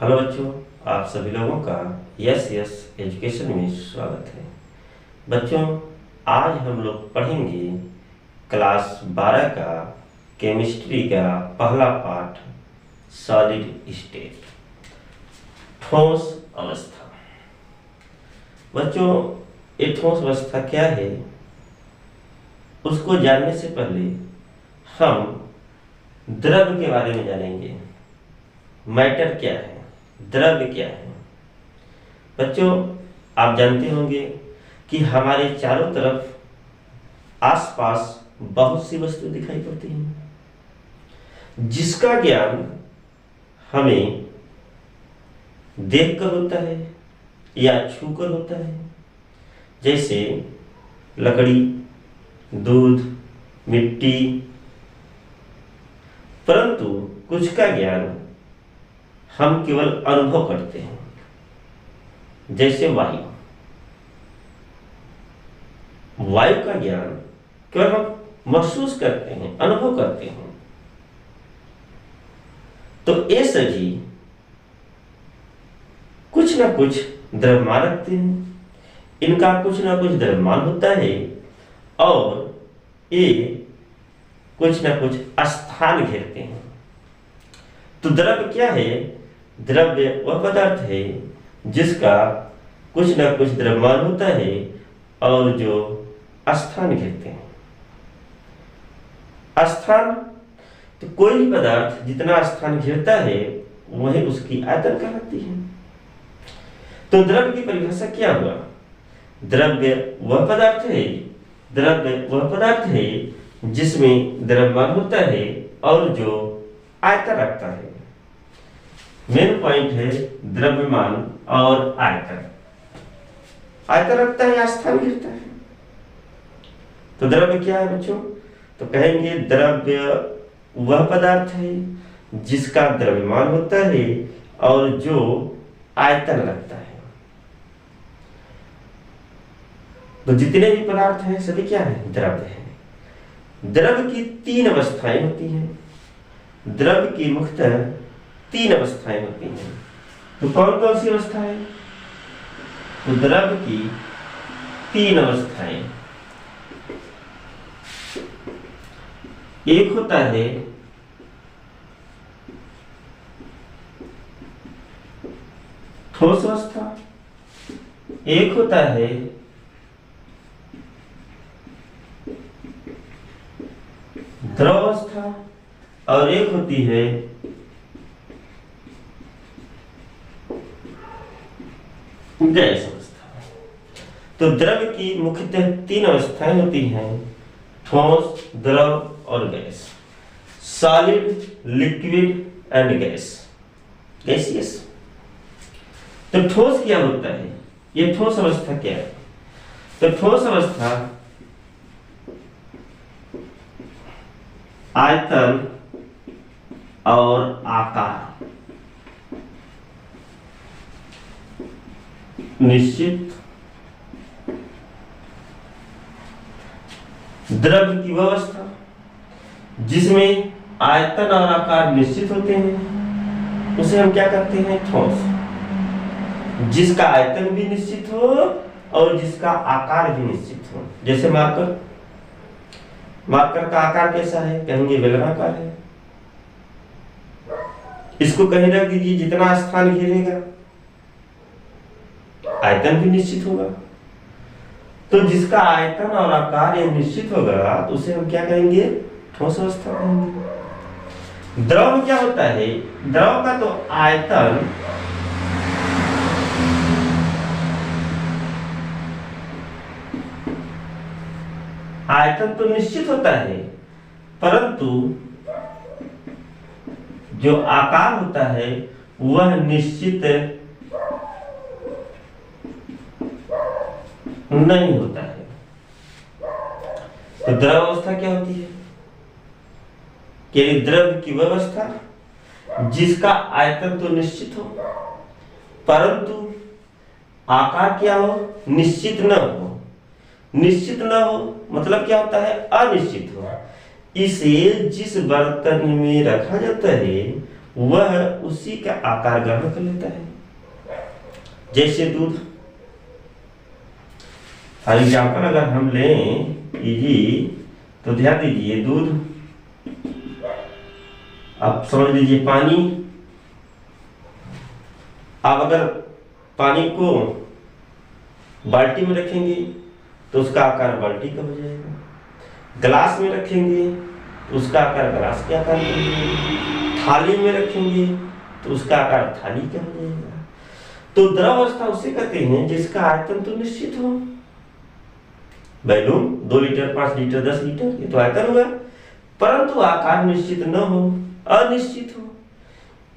Hello बच्चों, आप सभी लोगों का यस यस एजुकेशन में स्वागत है। बच्चों, आज हम लोग पढ़ेंगे क्लास 12 का केमिस्ट्री का पहला पाठ सॉलिड स्टेट, ठोस अवस्था। बच्चों, ये ठोस अवस्था क्या है उसको जानने से पहले हम द्रव के बारे में जानेंगे। मैटर क्या है, द्रव्य क्या है। बच्चों, आप जानते होंगे कि हमारे चारों तरफ आसपास बहुत सी वस्तुएं दिखाई पड़ती हैं जिसका ज्ञान हमें देखकर होता है या छूकर होता है, जैसे लकड़ी, दूध, मिट्टी। परंतु कुछ का ज्ञान हम केवल अनुभव करते हैं, जैसे वायु। वायु का ज्ञान केवल हम महसूस करते हैं, अनुभव करते हैं। तो ये सभी कुछ ना कुछ द्रव्यमान रखते हैं, इनका कुछ ना कुछ द्रव्यमान होता है और ये कुछ ना कुछ स्थान घेरते हैं। तो द्रव्य क्या है? द्रव्य वह पदार्थ है जिसका कुछ न कुछ द्रव्यमान होता है और जो स्थान घेरते हैं। स्थान तो कोई भी पदार्थ जितना स्थान घेरता है वही उसकी आयतन कहलाती है। तो द्रव्य की परिभाषा क्या हुआ? द्रव्य वह पदार्थ है जिसमें द्रव्यमान होता है और जो आयतन रखता है। मेन पॉइंट है द्रव्यमान और आयतन। आयतन रखता है या स्थान घेरता है। तो द्रव्य क्या है बच्चों? तो कहेंगे द्रव्य वह पदार्थ है जिसका द्रव्यमान होता है और जो आयतन रखता है। तो जितने भी पदार्थ हैं सभी क्या है? द्रव्य है। द्रव्य की तीन अवस्थाएं होती हैं। द्रव्य की मुख्यतः तीन अवस्थाएं होती हैं। तो कौन कौन सी अवस्था है? तो द्रव्य की तीन अवस्थाएं। एक होता है ठोस अवस्था, एक होता है द्रव अवस्था और एक होती है गैस अवस्था। तो द्रव्य की मुख्यतः तीन अवस्थाएं होती हैं, ठोस, द्रव और gas. Solid, liquid and gas, gaseous. तो ठोस क्या होता है? ये ठोस अवस्था क्या है? तो ठोस अवस्था आयतन और आकार निश्चित, द्रव्य की व्यवस्था जिसमें आयतन और आकार निश्चित होते हैं उसे हम क्या कहते हैं? ठोस। जिसका आयतन भी निश्चित हो और जिसका आकार भी निश्चित हो। जैसे मार्कर का आकार कैसा है? कहेंगे बेलनाकार है। इसको कहीं रख दीजिए, जितना स्थान घेरेगा आयतन भी निश्चित होगा। तो जिसका आयतन और आकार ये निश्चित होगा तो उसे हम क्या कहेंगे? ठोस अवस्था कहेंगे। द्रव क्या होता है? द्रव का तो आयतन तो निश्चित होता है, परंतु जो आकार होता है वह निश्चित नहीं होता है। तो द्रव अवस्था क्या होती है? कि द्रव्य की व्यवस्था जिसका आयतन तो निश्चित हो परंतु आकार क्या हो? निश्चित न हो। निश्चित न हो मतलब क्या होता है? अनिश्चित हो। इसे जिस बर्तन में रखा जाता है वह उसी का आकार ग्रहण कर लेता है। जैसे दूध, फॉर एग्जाम्पल अगर हम लें इजी, तो ध्यान दीजिए दूध, आप समझ लीजिए पानी। आप अगर पानी को बाल्टी में रखेंगे तो उसका आकार बाल्टी का हो जाएगा, गिलास में रखेंगे तो उसका आकार गिलास के आकार का हो जाएगा, थाली में रखेंगे तो उसका आकार थाली का हो जाएगा। तो द्रव अवस्था उसे कहते हैं जिसका आयतन तो निश्चित हो। बैलून 2 लीटर, 5 लीटर, 10 लीटर, ये तो आयतन हुआ, परंतु आकार निश्चित न हो, अनिश्चित हो।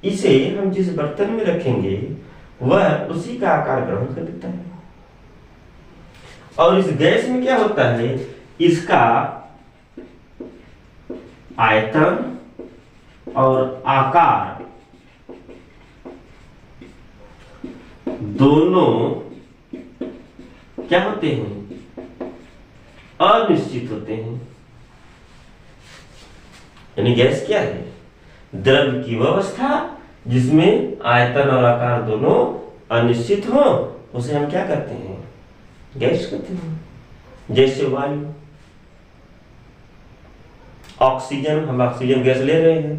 इसे हम जिस बर्तन में रखेंगे वह उसी का आकार ग्रहण कर लेता है। और इस गैस में क्या होता है, इसका आयतन और आकार दोनों क्या होते हैं, अनिश्चित होते हैं। यानी गैस क्या है, द्रव की वह अवस्था जिसमें आयतन और आकार दोनों अनिश्चित हो, उसे हम क्या करते हैं, गैस कहते हैं। जैसे वायु, ऑक्सीजन, हम ऑक्सीजन गैस ले रहे हैं,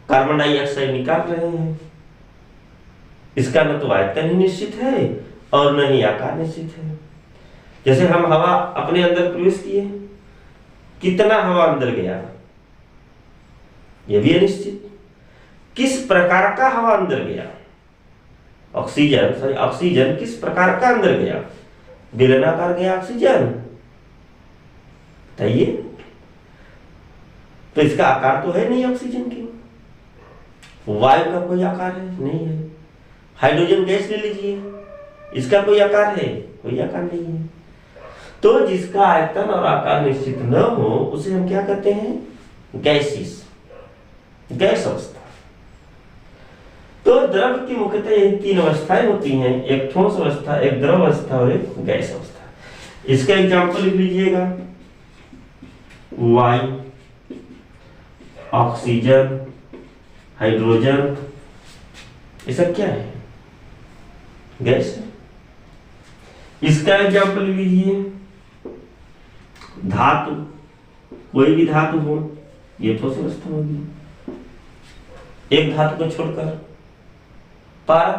कार्बन डाइऑक्साइड निकाल रहे हैं, इसका न तो आयतन ही निश्चित है और न ही आकार निश्चित है। जैसे हम हवा अपने अंदर प्रवेश किए, कितना हवा अंदर गया, यह भी अनिश्चित। किस प्रकार का हवा अंदर गया, ऑक्सीजन किस प्रकार का अंदर गया, बेलनाकार गया ऑक्सीजन, बताइए। तो इसका आकार तो है नहीं ऑक्सीजन की। वायु का कोई आकार है नहीं है। हाइड्रोजन गैस ले लीजिए, इसका कोई आकार है, कोई आकार नहीं है। तो जिसका आयतन और आकार निश्चित न हो उसे हम क्या कहते हैं, गैसिस, गैस अवस्था। तो द्रव की मुख्यतः यही 3 अवस्थाएं होती हैं, एक ठोस अवस्था, एक द्रव अवस्था और एक गैस अवस्था। इसका एग्जाम्पल लिख लीजिएगा, वायु, ऑक्सीजन, हाइड्रोजन, ये सब क्या है, गैस है। इसका एग्जाम्पल लीजिए, धातु, कोई भी धातु हो, ये ठोस अवस्था होगी। एक धातु को छोड़कर पारा,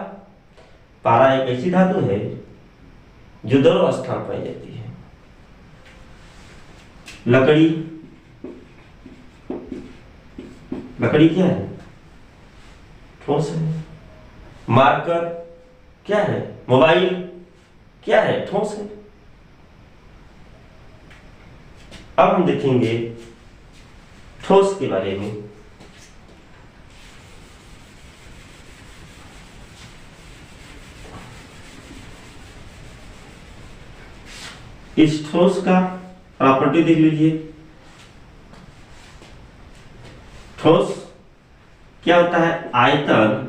पारा एक ऐसी धातु है जो दोनों अवस्था में पाई जाती है। लकड़ी, लकड़ी क्या है, ठोस है। मार्कर क्या है, मोबाइल क्या है, ठोस है। अब हम देखेंगे ठोस के बारे में। इस ठोस का प्रॉपर्टी देख लीजिए। ठोस क्या होता है, आयतन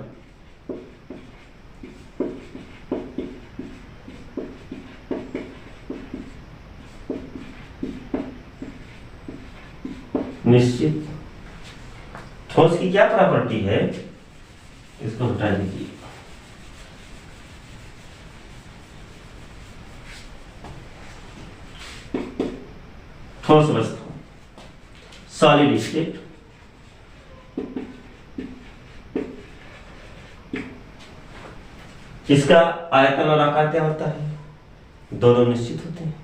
निश्चित। ठोस की क्या प्रॉपर्टी है, इसको हटा दीजिए। ठोस अवस्था, सॉलिड स्टेट। इसका आयतन और आकार क्या होता है, दोनों निश्चित होते हैं।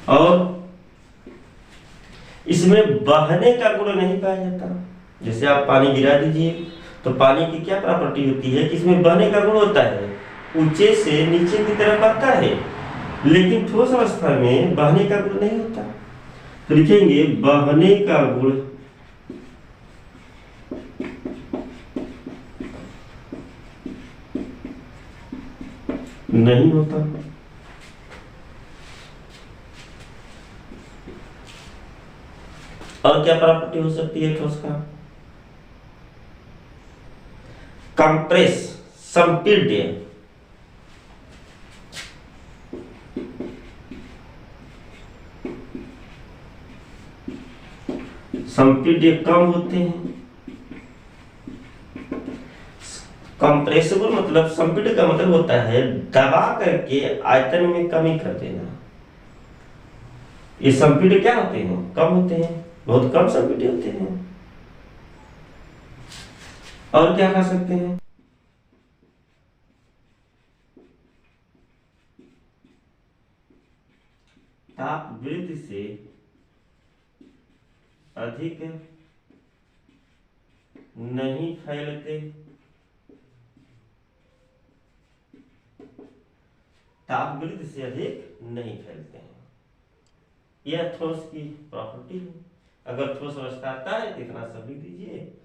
और इसमें बहने का गुण नहीं पाया जाता। जैसे आप पानी गिरा दीजिए तो पानी की क्या प्रॉपर्टी होती है कि इसमें बहने का गुण होता है, ऊंचे से नीचे की तरफ बहता है। लेकिन ठोस अवस्था में बहने का गुण नहीं होता। तो लिखेंगे बहने का गुण नहीं होता। और क्या प्रॉपर्टी हो सकती है ठोस का, कंप्रेस, संपीड्य। संपीड्य कम होते हैं। कंप्रेसिबल मतलब संपीड्य का मतलब होता है दबा करके आयतन में कमी कर देना। ये संपीड्य क्या होते हैं? कम होते हैं, बहुत कम संपीड्य होते हैं। और क्या कर सकते हैं? ताप वृद्धि से अधिक नहीं फैलते। ताप वृद्धि से अधिक नहीं फैलते हैं। यह ठोस की प्रॉपर्टी है। अगर ठोस अवस्था आता है तो इतना सब लिख दीजिए।